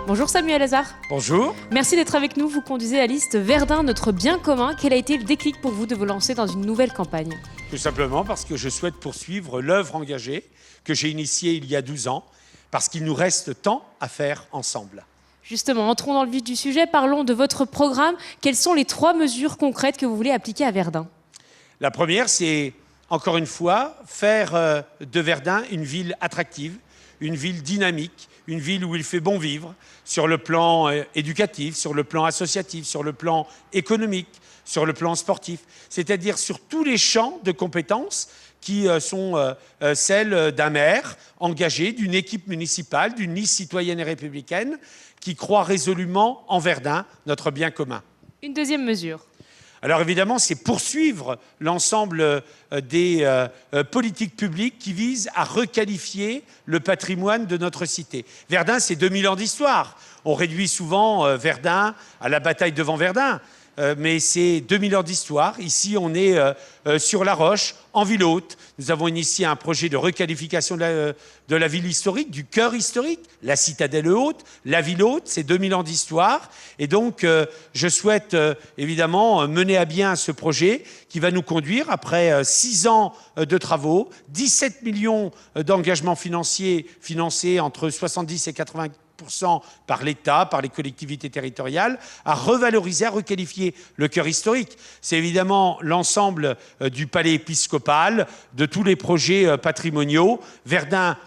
Bonjour Samuel Hazard. Bonjour. Merci d'être avec nous. Vous conduisez la liste Verdun, notre bien commun. Quel a été le déclic pour vous de vous lancer dans une nouvelle campagne? Tout simplement parce que je souhaite poursuivre l'œuvre engagée que j'ai initiée il y a 12 ans, parce qu'il nous reste tant à faire ensemble. Justement, entrons dans le vif du sujet. Parlons de votre programme. Quelles sont les 3 mesures concrètes que vous voulez appliquer à Verdun? La première, c'est, encore une fois, faire de Verdun une ville attractive, une ville dynamique, une ville où il fait bon vivre, sur le plan éducatif, sur le plan associatif, sur le plan économique, sur le plan sportif, c'est-à-dire sur tous les champs de compétences qui sont celles d'un maire engagé, d'une équipe municipale, d'une liste citoyenne et républicaine qui croit résolument en Verdun, notre bien commun. Une deuxième mesure. Alors évidemment, c'est poursuivre l'ensemble des politiques publiques qui visent à requalifier le patrimoine de notre cité. Verdun, c'est 2000 ans d'histoire. On réduit souvent Verdun à la bataille devant Verdun. Mais c'est 2000 ans d'histoire. Ici, on est sur la Roche, en ville haute. Nous avons initié un projet de requalification de la ville historique, du cœur historique, la citadelle haute, la ville haute, c'est 2000 ans d'histoire. Et donc, je souhaite évidemment mener à bien ce projet qui va nous conduire, après 6 ans de travaux, 17 millions d'engagements financiers financés entre 70 et 80% par l'État, par les collectivités territoriales, à revaloriser, à requalifier le cœur historique. C'est évidemment l'ensemble du palais épiscopal, de tous les projets patrimoniaux. Verdun,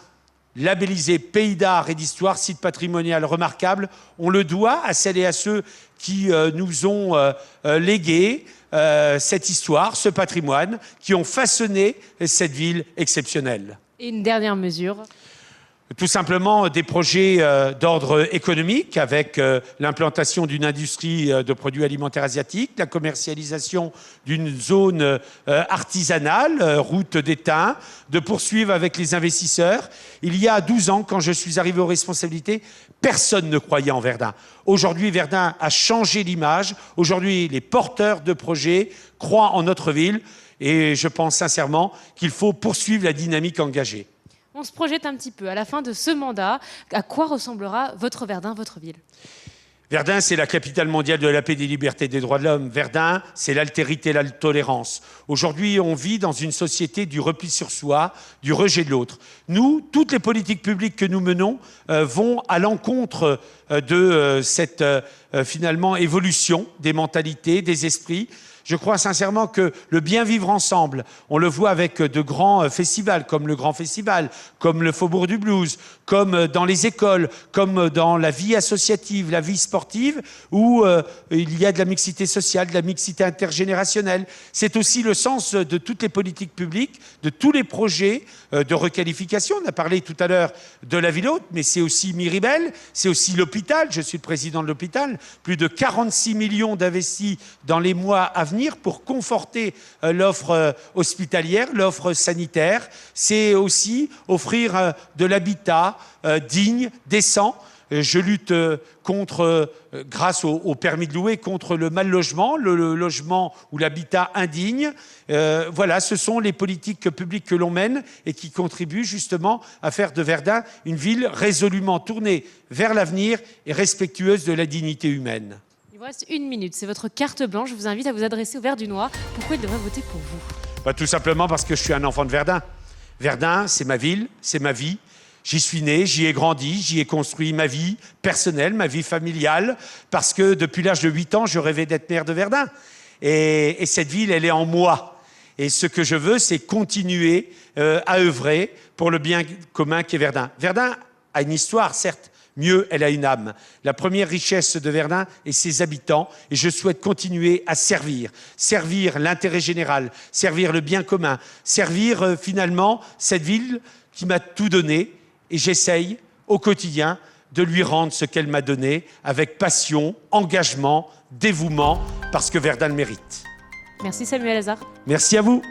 labellisé Pays d'art et d'histoire, site patrimonial remarquable, on le doit à celles et à ceux qui nous ont légué cette histoire, ce patrimoine, qui ont façonné cette ville exceptionnelle. Et une dernière mesure. Tout simplement des projets d'ordre économique avec l'implantation d'une industrie de produits alimentaires asiatiques, la commercialisation d'une zone artisanale, route d'Étain, de poursuivre avec les investisseurs. Il y a 12 ans, quand je suis arrivé aux responsabilités, personne ne croyait en Verdun. Aujourd'hui, Verdun a changé l'image. Aujourd'hui, les porteurs de projets croient en notre ville et je pense sincèrement qu'il faut poursuivre la dynamique engagée. On se projette un petit peu. À la fin de ce mandat, à quoi ressemblera votre Verdun, votre ville? Verdun, c'est la capitale mondiale de la paix, des libertés et des droits de l'homme. Verdun, c'est l'altérité, la tolérance. Aujourd'hui, on vit dans une société du repli sur soi, du rejet de l'autre. Nous, toutes les politiques publiques que nous menons vont à l'encontre de cette finalement évolution des mentalités, des esprits. Je crois sincèrement que le bien vivre ensemble, on le voit avec de grands festivals, comme le Grand Festival, comme le Faubourg du Blues, comme dans les écoles, comme dans la vie associative, la vie sportive, où il y a de la mixité sociale, de la mixité intergénérationnelle. C'est aussi le sens de toutes les politiques publiques, de tous les projets de requalification. On a parlé tout à l'heure de la ville haute, mais c'est aussi Miribel, c'est aussi l'hôpital. Je suis le président de l'hôpital. Plus de 46 millions d'investis dans les mois à venir pour conforter l'offre hospitalière, l'offre sanitaire. C'est aussi offrir de l'habitat digne, décent. Je lutte grâce au permis de louer, contre le mal logement, le logement ou l'habitat indigne. Voilà, ce sont les politiques publiques que l'on mène et qui contribuent justement à faire de Verdun une ville résolument tournée vers l'avenir et respectueuse de la dignité humaine. Il vous reste 1 minute, c'est votre carte blanche. Je vous invite à vous adresser aux Verdunois. Pourquoi ils devraient voter pour vous? Tout simplement parce que je suis un enfant de Verdun. Verdun, c'est ma ville, c'est ma vie. J'y suis né, j'y ai grandi, j'y ai construit ma vie personnelle, ma vie familiale, parce que depuis l'âge de 8 ans, je rêvais d'être maire de Verdun. Et cette ville, elle est en moi. Et ce que je veux, c'est continuer à œuvrer pour le bien commun qu'est Verdun. Verdun a une histoire, certes. Mieux, elle a une âme. La première richesse de Verdun est ses habitants et je souhaite continuer à servir l'intérêt général, servir le bien commun, servir finalement cette ville qui m'a tout donné et j'essaye au quotidien de lui rendre ce qu'elle m'a donné avec passion, engagement, dévouement, parce que Verdun le mérite. Merci Samuel Hazard. Merci à vous.